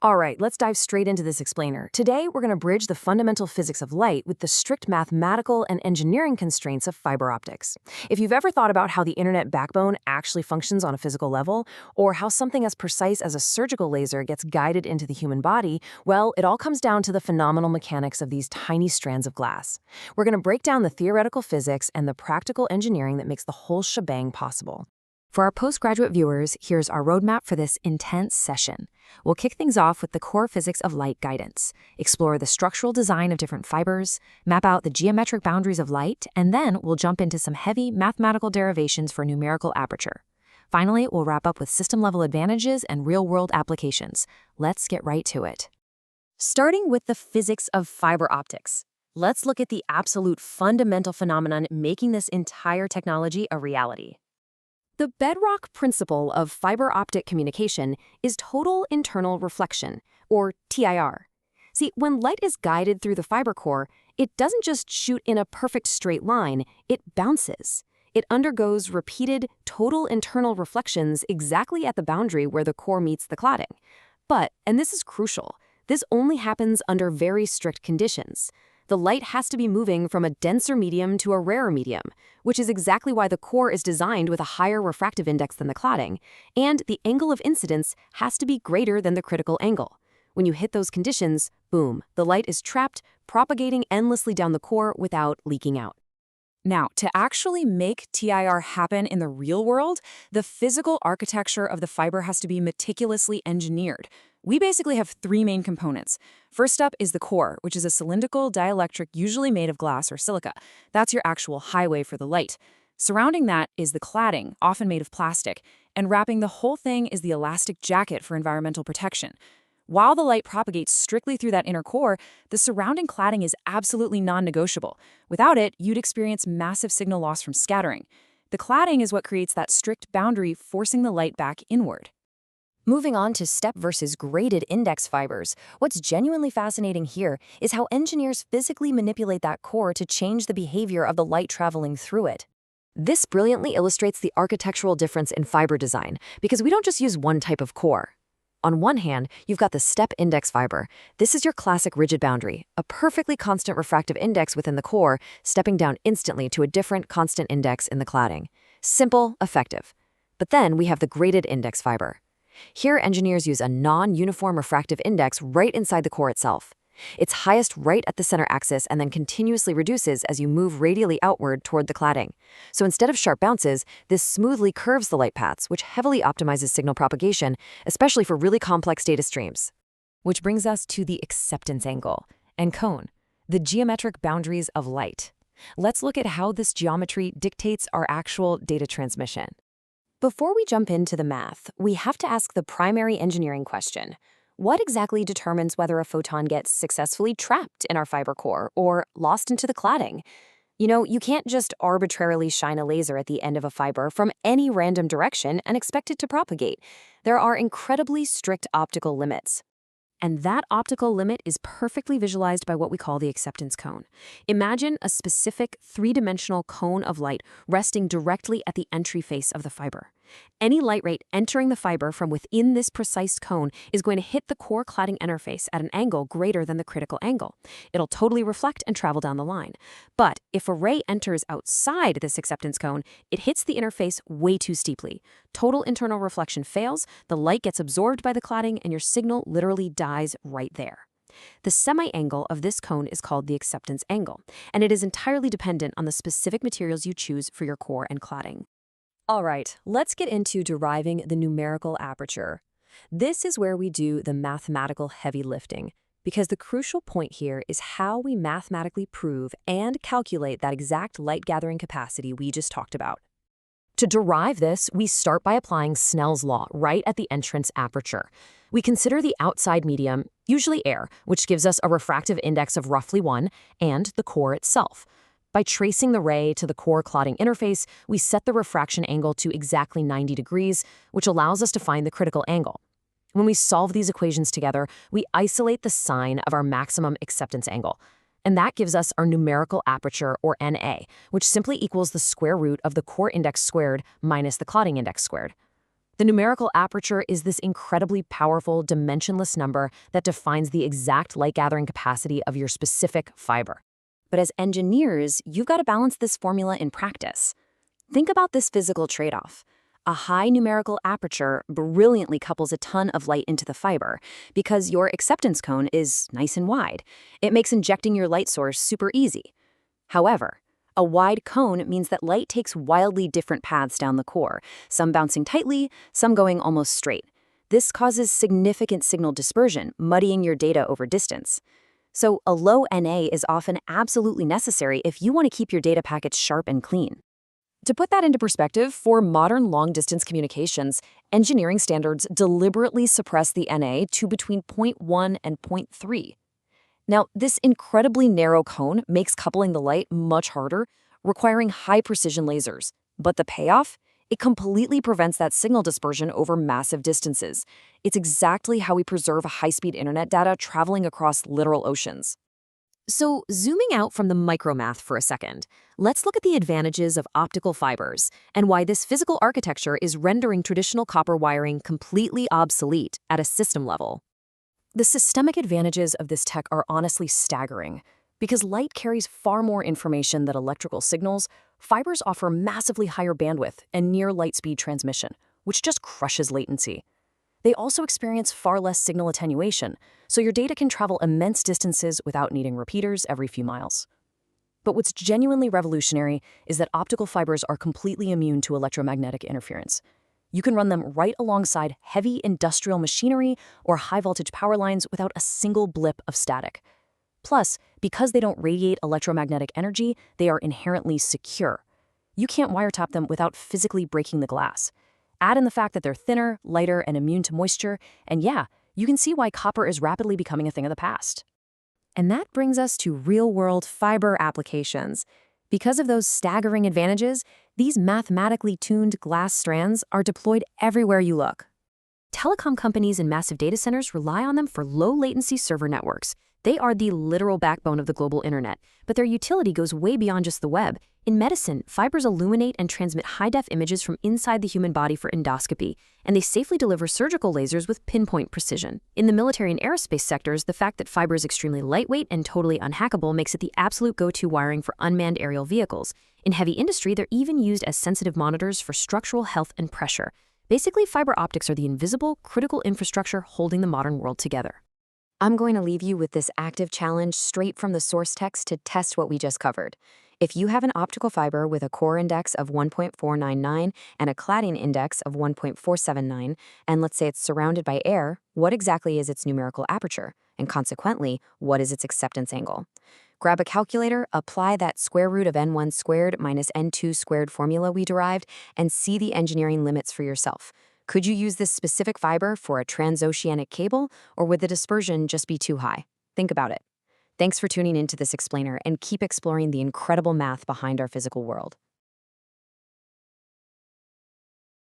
All right, let's dive straight into this explainer. Today, we're going to bridge the fundamental physics of light with the strict mathematical and engineering constraints of fiber optics. If you've ever thought about how the internet backbone actually functions on a physical level, or how something as precise as a surgical laser gets guided into the human body, well, it all comes down to the phenomenal mechanics of these tiny strands of glass. We're going to break down the theoretical physics and the practical engineering that makes the whole shebang possible. For our postgraduate viewers, here's our roadmap for this intense session. We'll kick things off with the core physics of light guidance, explore the structural design of different fibers, map out the geometric boundaries of light, and then we'll jump into some heavy mathematical derivations for numerical aperture. Finally, we'll wrap up with system-level advantages and real-world applications. Let's get right to it. Starting with the physics of fiber optics, let's look at the absolute fundamental phenomenon making this entire technology a reality. The bedrock principle of fiber optic communication is total internal reflection, or TIR. See, when light is guided through the fiber core, it doesn't just shoot in a perfect straight line, it bounces. It undergoes repeated total internal reflections exactly at the boundary where the core meets the cladding. But, and this is crucial, this only happens under very strict conditions. The light has to be moving from a denser medium to a rarer medium, which is exactly why the core is designed with a higher refractive index than the cladding, and the angle of incidence has to be greater than the critical angle. When you hit those conditions, boom, the light is trapped, propagating endlessly down the core without leaking out. Now, to actually make TIR happen in the real world, the physical architecture of the fiber has to be meticulously engineered. We basically have three main components. First up is the core, which is a cylindrical dielectric usually made of glass or silica. That's your actual highway for the light. Surrounding that is the cladding, often made of plastic, and wrapping the whole thing is the elastic jacket for environmental protection. While the light propagates strictly through that inner core, the surrounding cladding is absolutely non-negotiable. Without it, you'd experience massive signal loss from scattering. The cladding is what creates that strict boundary, forcing the light back inward. Moving on to step versus graded index fibers, what's genuinely fascinating here is how engineers physically manipulate that core to change the behavior of the light traveling through it. This brilliantly illustrates the architectural difference in fiber design, because we don't just use one type of core. On one hand, you've got the step index fiber. This is your classic rigid boundary, a perfectly constant refractive index within the core, stepping down instantly to a different constant index in the cladding. Simple, effective. But then we have the graded index fiber. Here, engineers use a non-uniform refractive index right inside the core itself. It's highest right at the center axis and then continuously reduces as you move radially outward toward the cladding. So instead of sharp bounces, this smoothly curves the light paths, which heavily optimizes signal propagation, especially for really complex data streams. Which brings us to the acceptance angle and cone, the geometric boundaries of light. Let's look at how this geometry dictates our actual data transmission. Before we jump into the math, we have to ask the primary engineering question. What exactly determines whether a photon gets successfully trapped in our fiber core or lost into the cladding? You can't just arbitrarily shine a laser at the end of a fiber from any random direction and expect it to propagate. There are incredibly strict optical limits. And that optical limit is perfectly visualized by what we call the acceptance cone. Imagine a specific three-dimensional cone of light resting directly at the entry face of the fiber. Any light ray entering the fiber from within this precise cone is going to hit the core cladding interface at an angle greater than the critical angle. It'll totally reflect and travel down the line. But if a ray enters outside this acceptance cone, it hits the interface way too steeply. Total internal reflection fails, the light gets absorbed by the cladding, and your signal literally dies right there. The semi-angle of this cone is called the acceptance angle, and it is entirely dependent on the specific materials you choose for your core and cladding. All right, let's get into deriving the numerical aperture. This is where we do the mathematical heavy lifting, because the crucial point here is how we mathematically prove and calculate that exact light-gathering capacity we just talked about. To derive this, we start by applying Snell's law right at the entrance aperture. We consider the outside medium, usually air, which gives us a refractive index of roughly 1, and the core itself. By tracing the ray to the core cladding interface, we set the refraction angle to exactly 90 degrees, which allows us to find the critical angle. When we solve these equations together, we isolate the sign of our maximum acceptance angle. And that gives us our numerical aperture, or NA, which simply equals the square root of the core index squared minus the cladding index squared. The numerical aperture is this incredibly powerful, dimensionless number that defines the exact light-gathering capacity of your specific fiber. But as engineers, you've got to balance this formula in practice. Think about this physical trade-off. A high numerical aperture brilliantly couples a ton of light into the fiber because your acceptance cone is nice and wide. It makes injecting your light source super easy. However, a wide cone means that light takes wildly different paths down the core, some bouncing tightly, some going almost straight. This causes significant signal dispersion, muddying your data over distance. So a low NA is often absolutely necessary if you want to keep your data packets sharp and clean. To put that into perspective, for modern long-distance communications, engineering standards deliberately suppress the NA to between 0.1 and 0.3. Now, this incredibly narrow cone makes coupling the light much harder, requiring high-precision lasers. But the payoff? It completely prevents that signal dispersion over massive distances. It's exactly how we preserve high-speed internet data traveling across literal oceans. So, zooming out from the micromath for a second, let's look at the advantages of optical fibers and why this physical architecture is rendering traditional copper wiring completely obsolete at a system level. The systemic advantages of this tech are honestly staggering. Because light carries far more information than electrical signals, fibers offer massively higher bandwidth and near light speed transmission, which just crushes latency. They also experience far less signal attenuation, so your data can travel immense distances without needing repeaters every few miles. But what's genuinely revolutionary is that optical fibers are completely immune to electromagnetic interference. You can run them right alongside heavy industrial machinery or high-voltage power lines without a single blip of static. Plus, because they don't radiate electromagnetic energy, they are inherently secure. You can't wiretap them without physically breaking the glass. Add in the fact that they're thinner, lighter, and immune to moisture, and yeah, you can see why copper is rapidly becoming a thing of the past. And that brings us to real-world fiber applications. Because of those staggering advantages, these mathematically tuned glass strands are deployed everywhere you look. Telecom companies and massive data centers rely on them for low-latency server networks. They are the literal backbone of the global internet, but their utility goes way beyond just the web. In medicine, fibers illuminate and transmit high-def images from inside the human body for endoscopy, and they safely deliver surgical lasers with pinpoint precision. In the military and aerospace sectors, the fact that fiber is extremely lightweight and totally unhackable makes it the absolute go-to wiring for unmanned aerial vehicles. In heavy industry, they're even used as sensitive monitors for structural health and pressure. Basically, fiber optics are the invisible, critical infrastructure holding the modern world together. I'm going to leave you with this active challenge straight from the source text to test what we just covered. If you have an optical fiber with a core index of 1.499 and a cladding index of 1.479, and let's say it's surrounded by air, what exactly is its numerical aperture? And consequently, what is its acceptance angle? Grab a calculator, apply that square root of n1 squared minus n2 squared formula we derived, and see the engineering limits for yourself. Could you use this specific fiber for a transoceanic cable, or would the dispersion just be too high? Think about it. Thanks for tuning into this explainer, and keep exploring the incredible math behind our physical world.